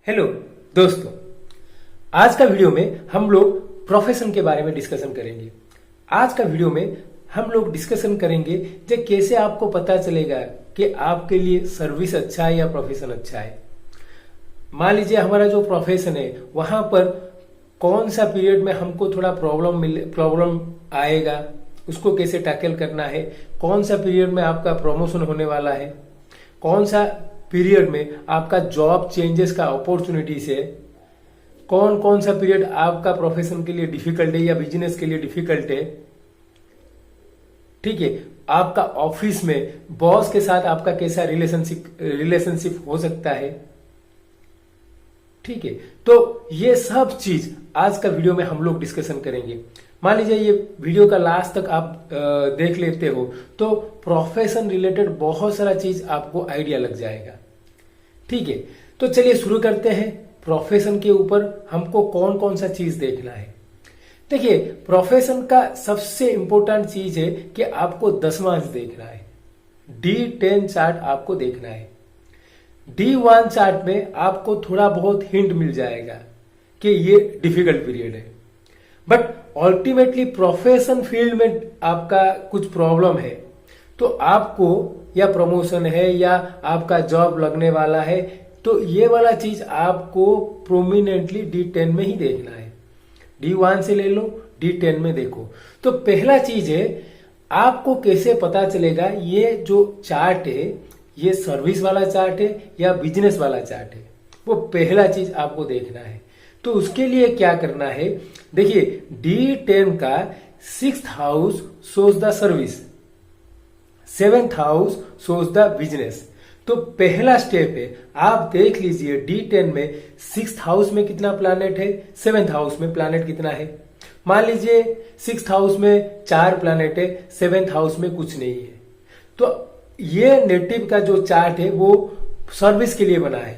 Hello दोस्तों, आज का वीडियो में हम लोग प्रोफेशन के बारे में डिस्कशन करेंगे। आज का वीडियो में हम लोग डिस्कशन करेंगे कि कैसे आपको पता चलेगा कि आपके लिए सर्विस अच्छा है या प्रोफेशन अच्छा है। मान लीजिए हमारा जो प्रोफेशन है वहां पर कौन सा पीरियड में हमको थोड़ा प्रॉब्लम आएगा, उसको कैसे टैकल करना है, कौन सा पीरियड में आपका प्रमोशन होने वाला है, कौन सा पीरियड में आपका जॉब चेंजेस का अपॉर्चुनिटीज है, कौन कौन सा पीरियड आपका प्रोफेशन के लिए डिफिकल्ट है या बिजनेस के लिए डिफिकल्ट है। ठीक है, आपका ऑफिस में बॉस के साथ आपका कैसा रिलेशनशिप हो सकता है। ठीक है, तो ये सब चीज आज का वीडियो में हम लोग डिस्कशन करेंगे। मान लीजिए ये वीडियो का लास्ट तक आप देख लेते हो तो प्रोफेशन रिलेटेड बहुत सारा चीज आपको आइडिया लग जाएगा। ठीक है, तो चलिए शुरू करते हैं। प्रोफेशन के ऊपर हमको कौन कौन सा चीज देखना है। देखिए, प्रोफेशन का सबसे इंपॉर्टेंट चीज है कि आपको 10वां देखना है। D10 चार्ट आपको देखना है। D1 चार्ट में आपको थोड़ा बहुत हिंट मिल जाएगा कि ये डिफिकल्ट पीरियड है, बट अल्टीमेटली प्रोफेशन फील्ड में आपका कुछ प्रॉब्लम है तो आपको या प्रमोशन है या आपका जॉब लगने वाला है तो ये वाला चीज आपको प्रोमिनेंटली D10 में ही देखना है। D1 से ले लो, D10 में देखो। तो पहला चीज है, आपको कैसे पता चलेगा ये जो चार्ट है ये सर्विस वाला चार्ट है या बिजनेस वाला चार्ट है, वो पहला चीज आपको देखना है। तो उसके लिए क्या करना है, देखिए D10 का 6th house shows the service, 7th house shows the business. तो पहला स्टेप है, आप देख लीजिए D10 में 6th हाउस में कितना प्लैनेट है, 7th हाउस में प्लैनेट कितना है। मान लीजिए 6th हाउस में 4 प्लैनेट है, 7th हाउस में कुछ नहीं है। तो ये नेटिव का जो चार्ट है वो सर्विस के लिए बना है।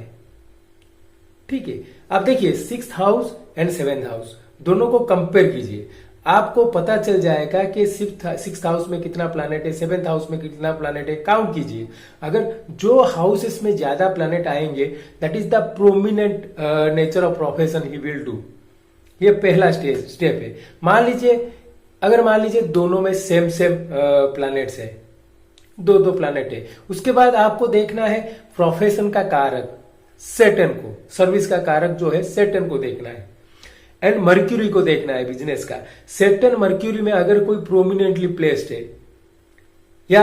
ठीक है, अब देखिए 6th house and 7th house दोनों को कंपेयर कीजिए, आपको पता चल जाएगा कि 6th हाउस में कितना प्लैनेट है, 7th हाउस में कितना प्लैनेट है। काउंट कीजिए, अगर जो हाउसेस में ज्यादा प्लैनेट आएंगे that is the prominent nature of profession he will do. ये पहला स्टेप है। मान लीजिए दोनों में सेम प्लैनेट्स है, दो प्लैनेट है। उसके बाद आपको देखना है प्रोफेशन का कारक सैटर्न को, सर्विस का कारक जो है सैटर्न को देखना है, एंड मर्क्यूरी को देखना है बिजनेस का। सैटर्न मर्क्यूरी में अगर कोई प्रोमिनेंटली प्लेस्ड है या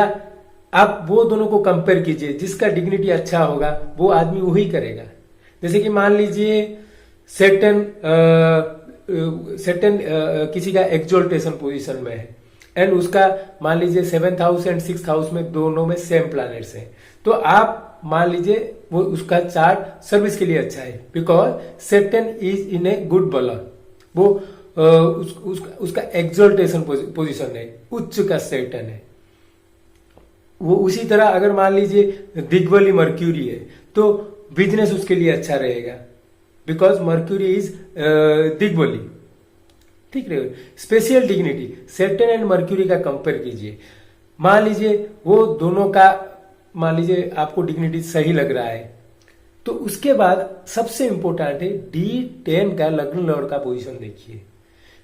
आप वो दोनों को कंपेयर कीजिए, जिसका डिग्निटी अच्छा होगा वो आदमी वही करेगा। जैसे कि मान लीजिए सैटर्न किसी का एक्सॉल्टेशन पोजीशन में है एंड उसका मान लीजिए 7th house and 6th house में दोनों में सेम प्लैनेट्स हैं, तो आप मान लीजिए वो उसका चार्ट सर्विस के लिए अच्छा है, because Saturn is in a good बलर। वो उसका एक्सॉल्टेशन पोजीशन है, उच्च का सैटर्न है वो। उसी तरह अगर मान लीजिए दिग्बली मर्क्यूरी है तो बिजनेस उसके लिए अच्छा रहेगा, बिकॉज मर्क्यूरी इज दिग्बली। ठीक है, special dignity Saturn and mercury का कंपेयर कीजिए। मान लीजिए वो दोनों का मान लीजिए आपको डिग्निटी सही लग रहा है, तो उसके बाद सबसे इंपॉर्टेंट है D10 का लग्न लॉर्ड का पोजीशन देखिए।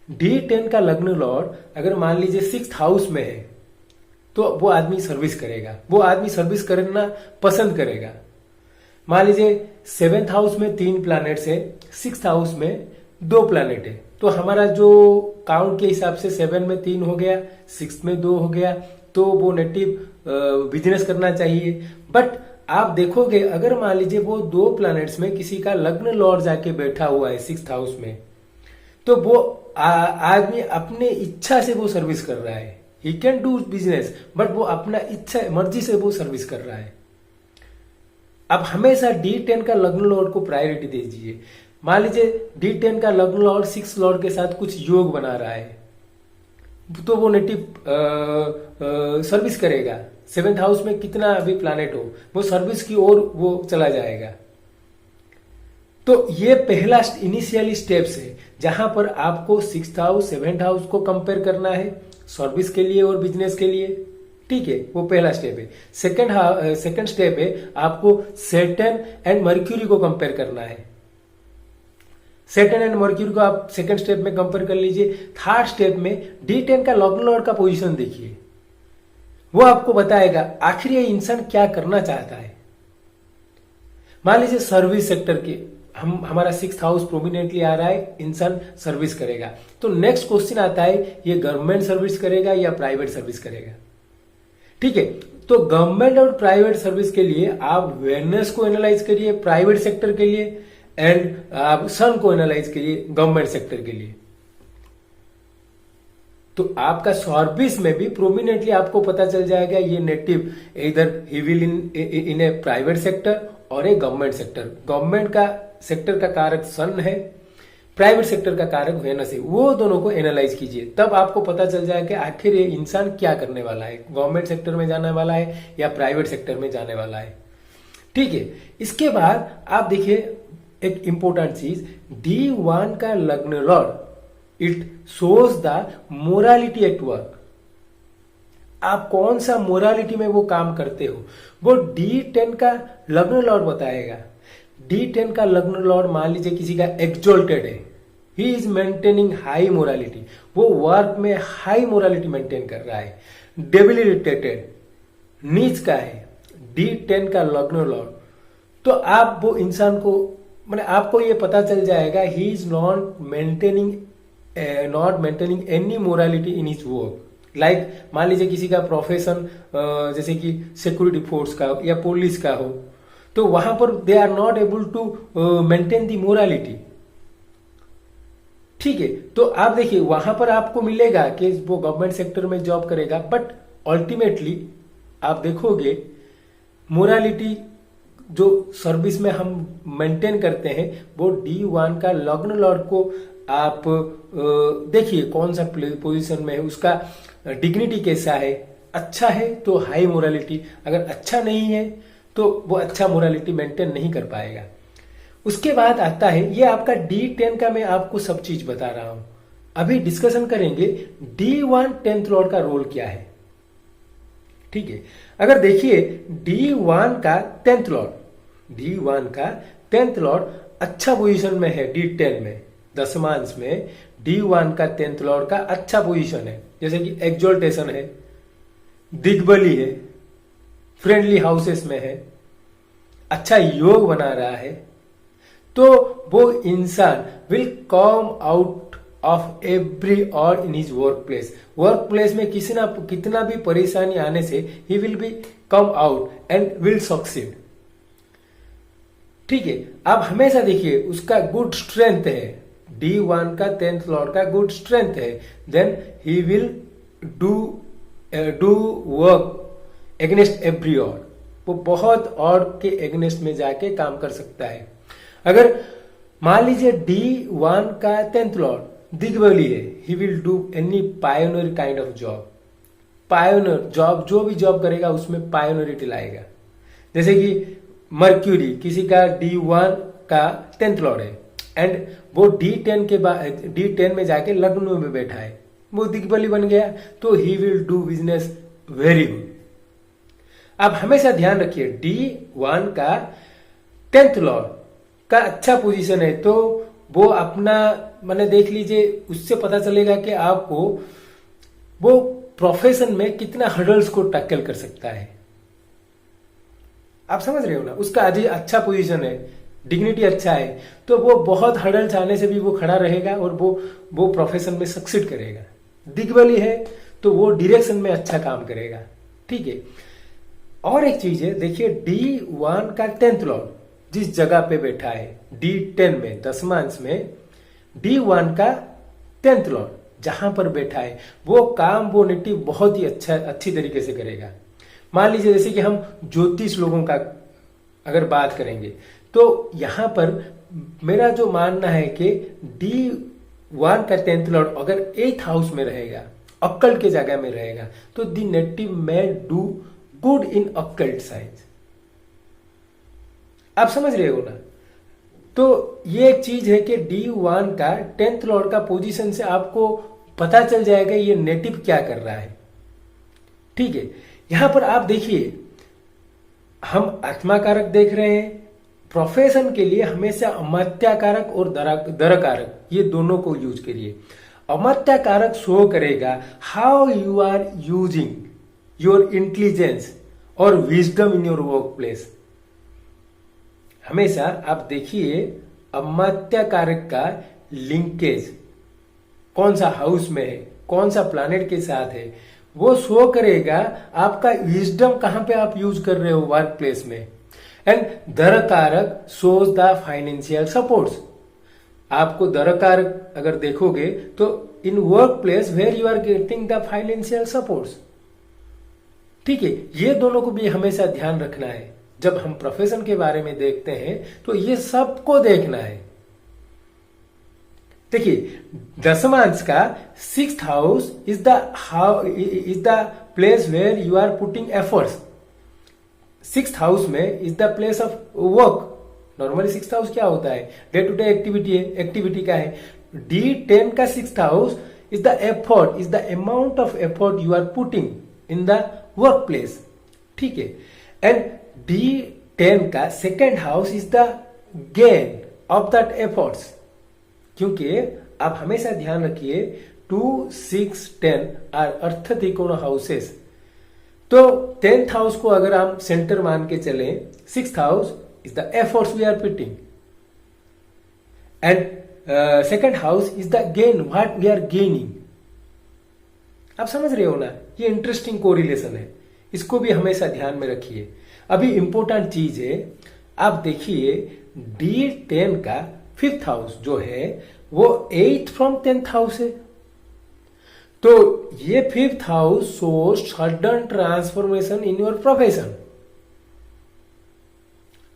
D10 का लग्न लॉर्ड अगर मान लीजिए 6th हाउस में है तो वो आदमी सर्विस करेगा, वो आदमी सर्विस करना पसंद करेगा। मान लीजिए 7th हाउस में 3 प्लैनेट्स है, 6th हाउस में 2 प्लैनेट है, तो हमारा जो काउंट के हिसाब से 7 में 3 हो गया, 6 में 2 हो गया, तो वो नेटिव बिजनेस करना चाहिए। बट आप देखोगे अगर मान लीजिए वो 2 प्लैनेट्स में किसी का लग्न लॉर्ड जाके बैठा हुआ है 6th हाउस में, तो वो आदमी अपने इच्छा से वो सर्विस कर रहा है। He can do business, but वो अपना इच्छा मर्जी से वो सर्विस कर रहा है। अब हमेशा D10 का लग्न लॉर्ड को प्रायोरिटी दीजिए। मान लीजिए D10 का लग्न लॉर्ड 6th लॉर्ड के साथ कुछ योग बना रहा है तो वो नेटिव सर्विस करेगा। 7th हाउस में कितना भी प्लैनेट हो वो सर्विस की ओर वो चला जाएगा। तो ये पहला इनिशियली स्टेप्स है जहां पर आपको 6th हाउस 7th हाउस को कंपेयर करना है सर्विस के लिए और बिजनेस के लिए। ठीक है, वो पहला स्टेप है। सेकंड स्टेप है आपको सैटर्न एंड मर्क्यूरी को कंपेयर करना है। सैटर्न एंड मर्क्यूरी को आप सेकंड स्टेप में कंपेयर कर लीजिए। थर्ड स्टेप में D10 का लग्न लॉर्ड का पोजीशन देखिए, वो आपको बताएगा आखिर ये इंसान क्या करना चाहता है। मान लीजिए सर्विस सेक्टर के हमारा 6th हाउस प्रोमिनेंटली आ रहा है, इंसान सर्विस करेगा, तो नेक्स्ट क्वेश्चन आता है ये गवर्नमेंट सर्विस करेगा या प्राइवेट सर्विस करेगा। ठीक है, तो गवर्नमेंट और प्राइवेट सर्विस के लिए आप वेनस को एनालाइज करिए प्राइवेट सेक्टर के लिए, एंड आप सन को एनालाइज करिए गवर्नमेंट सेक्टर के लिए। तो आपका सर्विस में भी प्रोमिनेंटली आपको पता चल जाएगा ये नेटिव इधर he will in A private sector और ए गवर्नमेंट सेक्टर। गवर्नमेंट का सेक्टर का कारक सन है, प्राइवेट सेक्टर का कारक वेनस है, वो दोनों को एनालाइज कीजिए, तब आपको पता चल जाएगा कि आखिर ये इंसान क्या करने वाला है, गवर्नमेंट सेक्टर में जाने वाला है या प्राइवेट सेक्टर में जाने वाला है। ठीक है, इसके बाद आप देखिए एक इंपॉर्टेंट चीज, D1 का लग्न Lord it shows the morality at work. आप कौन सा मोरालिटी में वो काम करते हो, वो D10 का लग्न लॉर्ड बताएगा। D10 का लग्न लॉर्ड मान लीजिए किसी का एक्सॉल्टेड है, he is maintaining high morality, वो वर्क में हाई मोरालिटी मेंटेन कर रहा है। डेबिलिटेटेड नीच का है D10 का लग्न लॉर्ड, तो आप वो इंसान को मैंने आपको ये पता चल जाएगा he is not maintaining any morality in his work. Like मान लीजिए किसी का प्रोफेशन जैसे कि सिक्योरिटी फोर्स का या पुलिस का हो, तो वहां पर they are not able to maintain the morality. ठीक है, तो आप देखिए वहां पर आपको मिलेगा कि वो गवर्नमेंट सेक्टर में जॉब करेगा, बट अल्टीमेटली आप देखोगे मोरालिटी जो सर्विस में हम मेंटेन करते हैं वो D1 का लग्न लॉर्ड को आप देखिए कौन सा पोजीशन में है, उसका डिग्निटी कैसा है, अच्छा है तो हाई मोरालिटी, अगर अच्छा नहीं है तो वो अच्छा मोरालिटी मेंटेन नहीं कर पाएगा। उसके बाद आता है ये आपका D10 का, मैं आपको सब चीज बता रहा हूं, अभी डिस्कशन करेंगे D1 10th लॉर्ड का रोल क्या है। ठीक है, अगर देखिए D1 का 10th लॉर्ड अच्छा पोजीशन में है, D10 में दशमांश में D1 का 10th लॉर्ड का अच्छा पोजीशन है, जैसे कि एक्सॉल्टेशन है, दिग्बली है, फ्रेंडली हाउसेस में है, अच्छा योग बना रहा है, तो वो इंसान will come out of every odd in his work place में कितना भी परेशानी आने से he will be come out and will succeed. ठीक है, आप हमेशा देखिए उसका गुड स्ट्रेंथ है, D1 का 10th लॉर्ड का गुड स्ट्रेंथ है, then he will do work against every odd, वो बहुत ऑड के एग्नेस्ट में जाके काम कर सकता है। अगर मान लीजिए D1 का 10th लॉर्ड दिग्बली है, ही will do any pioneer kind of job, pioneer job, जो भी जॉब करेगा उसमें पायोनियरिटी लाएगा। जैसे कि मर्क्यूरी किसी का D1 का 10th लॉर्ड है एंड वो D10 के बाद D10 में जाके लग्न में बैठा है, वो दिग्बली बन गया, तो ही will do business very good. आप हमेशा ध्यान रखिए D1 का 10th लॉर्ड का अच्छा पोजीशन है, तो वो अपना मैंने देख लीजिए, उससे पता चलेगा कि आपको वो प्रोफेशन में कितना हर्डल्स को टैकल कर सकता है। आप समझ रहे हो ना, उसका अच्छा पोजीशन है, डिग्निटी अच्छा है, तो वो बहुत हर्डल्स आने से भी वो खड़ा रहेगा और वो प्रोफेशन में सक्सीड करेगा। दिग्बली है तो वो डायरेक्शन में अच्छा काम करेगा। ठीक है, और एक चीज है, देखिए D1 का 10th लॉर्ड जिस जगह पे बैठा है D10 में दशमांश में, D1 का 10th लॉर्ड जहां पर बैठा है वो काम वो नेटिव बहुत ही अच्छी तरीके से करेगा। मान लीजिए जैसे कि हम ज्योतिष लोगों का अगर बात करेंगे, तो यहां पर मेरा जो मानना है कि D1 का 10th लॉर्ड अगर 8th हाउस में रहेगा, अक्कल्ट के जगह में रहेगा, तो दी नेटिव में डू गुड इन अक्कल्ट साइंस। आप समझ रहे हो ना, तो ये एक चीज है कि D1 का 10th लॉर्ड का पोजीशन से आपको पता चल जाएगा ये नेटिव क्या कर रहा है। ठीक है, यहां पर आप देखिए हम आत्मा कारक देख रहे हैं, प्रोफेशन के लिए हमेशा अमात्याकारक और दरकारक ये दोनों को यूज करिए। अमात्याकारक शो करेगा how you are using your intelligence और wisdom in your work place. हमेशा आप देखिए अमात्याकारक का लिंकेज कौन सा हाउस में है, कौन सा प्लैनेट के साथ है, वो शो करेगा आपका विजडम कहां पे आप यूज कर रहे हो वर्क प्लेस में। एंड दरकारक शोज द फाइनेंशियल सपोर्ट्स। आपको दरकारक अगर देखोगे तो in work place where you are getting the financial supports. ठीक है, ये दोनों को भी हमेशा ध्यान रखना है। जब हम प्रोफेशन के बारे में देखते हैं तो ये सबको देखना है। देखिए दशमांश का 6th house is the place where you are putting efforts. 6th house में is the place of work. Normally 6th house क्या होता है, डे टू डे एक्टिविटी का है। D10 का 6th house is the effort, is the amount of effort you are putting in the work place. ठीक है, and D10 का 2nd house is the gain of that efforts. क्योंकि आप हमेशा ध्यान रखिए 2, 6, 10 आर अर्थ त्रिकोण हाउसेस। तो 10th हाउस को अगर हम सेंटर मान के चले, 6th house is the efforts we are putting and 2nd house is the gain, what we are gaining. आप समझ रहे हो ना, ये इंटरेस्टिंग कोरिलेशन है, इसको भी हमेशा ध्यान में रखिए। अभी इंपॉर्टेंट चीज है, आप देखिए D10 का 5th हाउस जो है वो 8th फ्रॉम 10th हाउस है। तो ये 5th house shows sudden transformation in your profession.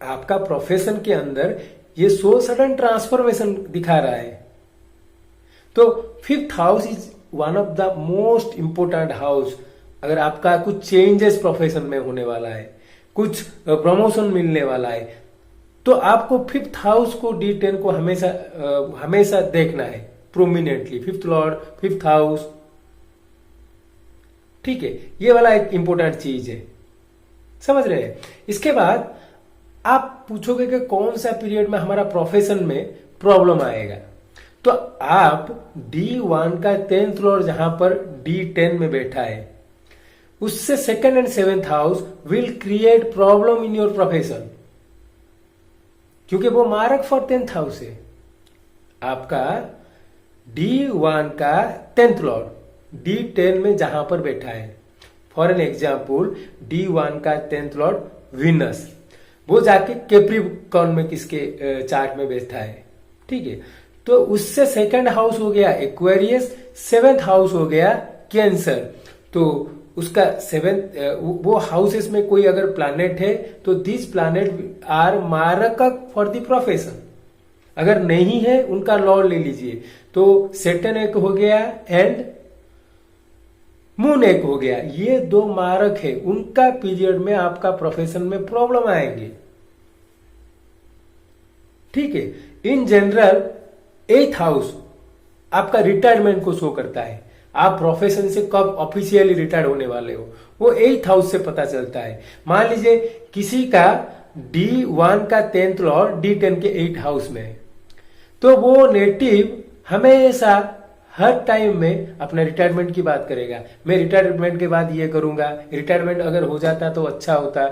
आपका प्रोफेशन के अंदर ये शो सडन ट्रांसफॉर्मेशन दिखा रहा है। तो 5th house is one of the most important house. अगर आपका कुछ चेंजेस प्रोफेशन में होने वाला है, कुछ प्रमोशन मिलने वाला है, तो आपको 5th हाउस को D10 को हमेशा देखना है prominently. 5th Lord 5th house. ठीक है, ये वाला एक इंपॉर्टेंट चीज है, समझ रहे हैं। इसके बाद आप पूछोगे कि कौन सा पीरियड में हमारा प्रोफेशन में प्रॉब्लम आएगा, तो आप D1 का 10th लॉर्ड जहां पर D10 में बैठा है, उससे 2nd and 7th house will create problem in your profession, क्योंकि वो मारक फॉर 10th हाउस है। आपका D1 का 10th लॉर्ड D10 में जहां पर बैठा है, फॉर एन एग्जाम्पल D1 का 10th लॉर्ड विनस, वो जाके कैप्रिकॉर्न में किसके चार्ट में बैठा है। ठीक है, तो उससे 2nd हाउस हो गया एक्वेरियस, 7th हाउस हो गया कैंसर। तो उसका 7th वो हाउसेस में कोई अगर प्लैनेट है तो दिस प्लैनेट आर मारक फॉर द प्रोफेशन। अगर नहीं है उनका लॉर्ड ले लीजिए, तो सैटर्न एक हो गया एंड मून एक हो गया, ये 2 मारक है, उनका पीरियड में आपका प्रोफेशन में प्रॉब्लम आएंगे। ठीक है, इन जनरल 8th हाउस आपका रिटायरमेंट को शो करता है। आप प्रोफेशन से कब ऑफिशियली रिटायर्ड होने वाले हो, वो 8th हाउस से पता चलता है। मान लीजिए किसी का D1 का 10th लॉर्ड D10 के 8th हाउस में है, तो वो नेटिव हमेशा हर टाइम में अपना रिटायरमेंट की बात करेगा। मैं रिटायरमेंट के बाद ये करूंगा, रिटायरमेंट अगर हो जाता तो अच्छा होता,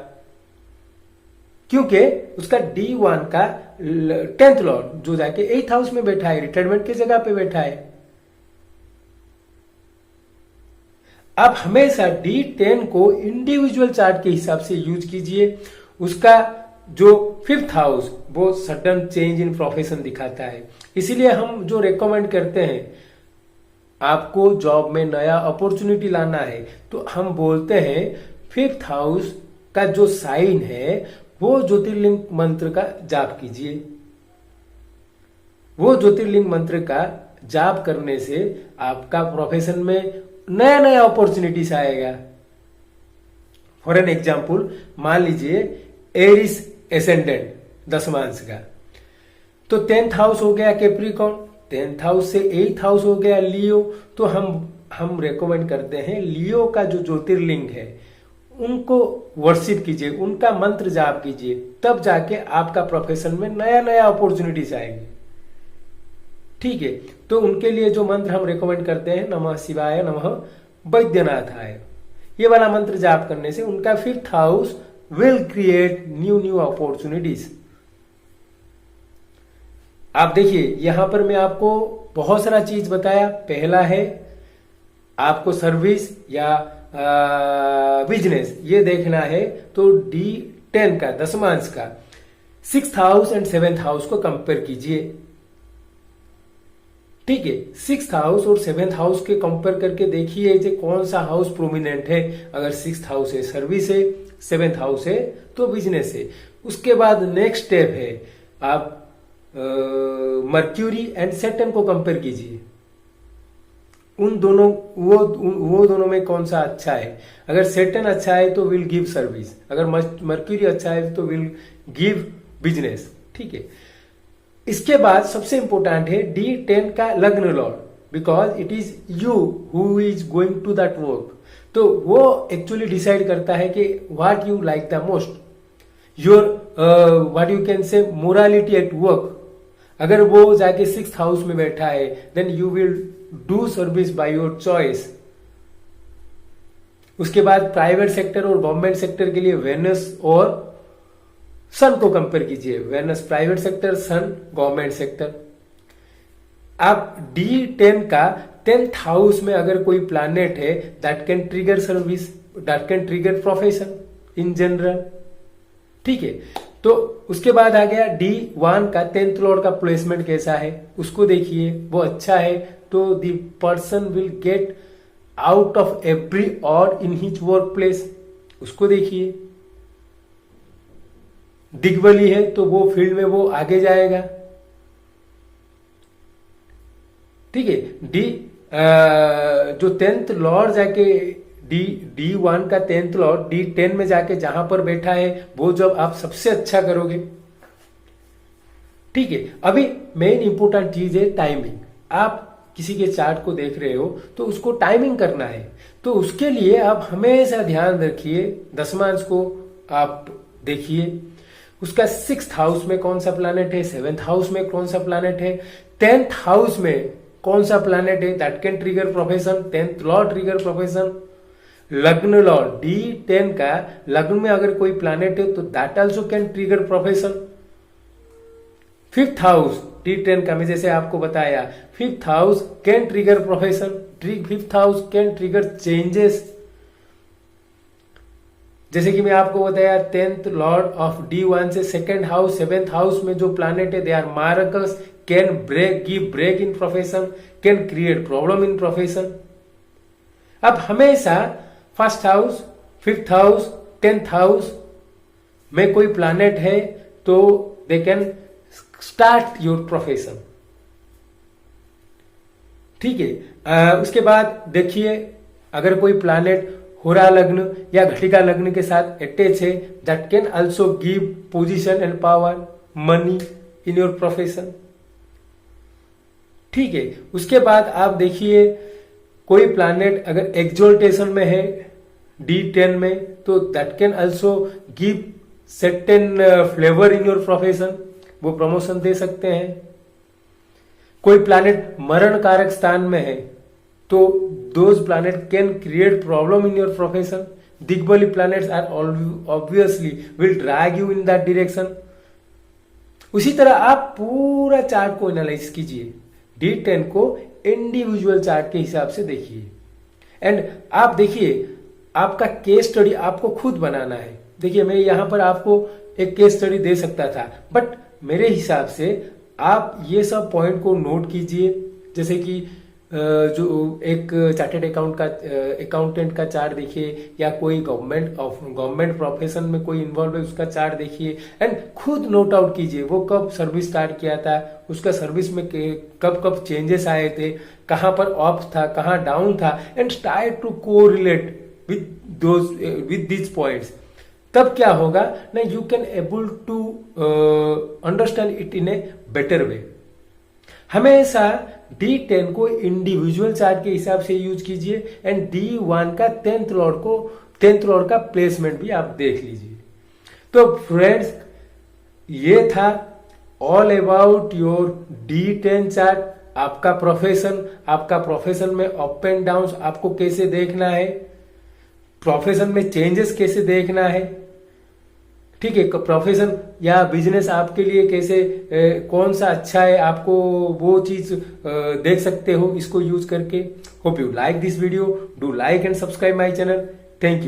क्योंकि उसका D1 का 10th लॉर्ड जो जाके 8th हाउस में बैठा है, रिटायरमेंट की जगह पे बैठा है। आप हमेशा D10 को इंडिविजुअल चार्ट के हिसाब से यूज कीजिए। उसका जो 5th हाउस वो सडन चेंज इन प्रोफेशन दिखाता है, इसीलिए हम जो रेकमेंड करते हैं, आपको जॉब में नया अपॉर्चुनिटी लाना है, तो हम बोलते हैं 5th हाउस का जो साइन है वो ज्योतिर्लिंग मंत्र का जाप कीजिए। वो ज्योतिर्लिंग मंत्र का जाप करने से आपका प्रोफेशन में नया नया अपॉर्चुनिटीज आएगा। फॉर एन एग्जाम्पल मान लीजिए एरिस एसेंडेंट दशमांश का, तो 10th हाउस हो गया कैप्रिकॉर्न, 10th हाउस से 8th हाउस हो गया लियो। तो हम रेकमेंड करते हैं लियो का जो ज्योतिर्लिंग है उनको वर्शिप कीजिए, उनका मंत्र जाप कीजिए, तब जाके आपका प्रोफेशन में नया नया अपॉर्चुनिटीज आएंगे। ठीक है, तो उनके लिए जो मंत्र हम रेकमेंड करते हैं, नमः शिवाय, नमः वैद्यनाथाय, ये वाला मंत्र जाप करने से उनका 5th house will create new new opportunities. आप देखिए यहां पर मैं आपको बहुत सारा चीज बताया। पहला है आपको सर्विस या बिजनेस ये देखना है, तो D10 का दशमांश का 6th house and 7th house को कंपेयर कीजिए। ठीक है, 6th हाउस और 7th हाउस के कंपेयर करके देखिए कि कौन सा हाउस प्रोमिनेंट है। अगर 6th हाउस है सर्विस है, 7th हाउस है तो बिजनेस है। उसके बाद नेक्स्ट स्टेप है आप मर्क्यूरी एंड सैटर्न को कंपेयर कीजिए। उन दोनों वो दोनों में कौन सा अच्छा है। अगर सैटर्न अच्छा है तो विल गिव सर्विस, अगर मर्क्यूरी अच्छा है तो विल गिव बिजनेस। ठीक है, इसके बाद सबसे इंपॉर्टेंट है D10 का लग्न lord, because it is you who is going to that work. तो वो एक्चुअली डिसाइड करता है कि what you like the most, your what you can say morality at work. अगर वो जाके 6th हाउस में बैठा है then you will do service by your choice. उसके बाद प्राइवेट सेक्टर और गवर्नमेंट सेक्टर के लिए वेनस और सन को कंपेयर कीजिए। वेनस प्राइवेट सेक्टर, सन गवर्नमेंट सेक्टर। आप D10 का 10th हाउस में अगर कोई प्लैनेट है that can trigger service, that can trigger profession in general. ठीक है, तो उसके बाद आ गया D1 का 10th लॉर्ड का प्लेसमेंट कैसा है, उसको देखिए। वो अच्छा है तो the person will get out of every odd in his work place, उसको देखिए। दिग्बली है तो वो फील्ड में वो आगे जाएगा। ठीक है, जो 10th लॉर्ड जाके D1 का 10th लॉर्ड D10 में जाके जहां पर बैठा है वो जब आप सबसे अच्छा करोगे। ठीक है, अभी मेन इंपोर्टेंट चीज है टाइमिंग। आप किसी के चार्ट को देख रहे हो तो उसको टाइमिंग करना है, तो उसके लिए आप हमेशा ध्यान रखिए दशमांश को आप देखिए। उसका 6th हाउस में कौन सा प्लैनेट है, 7th हाउस में कौन सा प्लैनेट है, 10th हाउस में कौन सा प्लैनेट है that can trigger profession, 10th Lord trigger profession. लग्न लॉर्ड D10 का लग्न में अगर कोई प्लैनेट है तो that also can trigger profession. 5th house D10 का मैं जैसे आपको बताया, 5th house can trigger profession, 5th house can trigger changes. जैसे कि मैं आपको बताया 10th लॉर्ड ऑफ D1 से 2nd हाउस 7th हाउस में जो प्लैनेट है they are markers, can give break in profession, can create problem in profession. अब हमेशा 1st house, 5th house, 10th house में कोई प्लैनेट है तो they can start your profession. ठीक है, उसके बाद देखिए अगर कोई प्लैनेट होरा लग्न या घटिका लग्न के साथ अटैच है that can also give position and power, money in your profession. ठीक है, उसके बाद आप देखिए कोई प्लैनेट अगर एक्सोल्टेशन में है D10 में तो that can also give certain flavour in your profession, वो प्रमोशन दे सकते हैं। कोई प्लैनेट मरण कारक स्थान में है तो those planet can create problem in your profession. दिग्बली planets are obviously will drag you in that direction. उसी तरह आप पूरा चार्ट को एनालाइज कीजिए, D10 को इंडिविजुअल चार्ट के हिसाब से देखिए एंड आप देखिए आपका केस स्टडी आपको खुद बनाना है। देखिए मैं यहां पर आपको एक केस स्टडी दे सकता था, बट मेरे हिसाब से आप ये सब पॉइंट को नोट कीजिए। जैसे कि जो एक चार्टेड अकाउंटेंट का चार्ट देखिए या कोई गवर्नमेंट प्रोफेशन में कोई इन्वॉल्व है उसका चार्ट देखिए एंड खुद नोट आउट कीजिए वो कब सर्विस स्टार्ट किया था, उसका सर्विस में कब कब चेंजेस आए थे, कहां पर ऑफ था, कहां डाउन था and start to correlate with this points. तब क्या होगा ना, you can able to understand it in a better way. हमेशा D10 को इंडिविजुअल चार्ट के हिसाब से यूज कीजिए एंड D1 का 10th लॉर्ड को 10th फ्लोर का प्लेसमेंट भी आप देख लीजिए। तो फ्रेंड्स, ये था all about your D10 chart. आपका प्रोफेशन में अप एंड डाउन आपको कैसे देखना है, प्रोफेशन में चेंजेस कैसे देखना है, ठीक है, प्रोफेशन या बिजनेस आपके लिए कैसे कौन सा अच्छा है, आपको वो चीज देख सकते हो इसको यूज करके। Hope you like this video, do like and subscribe my channel. Thank you.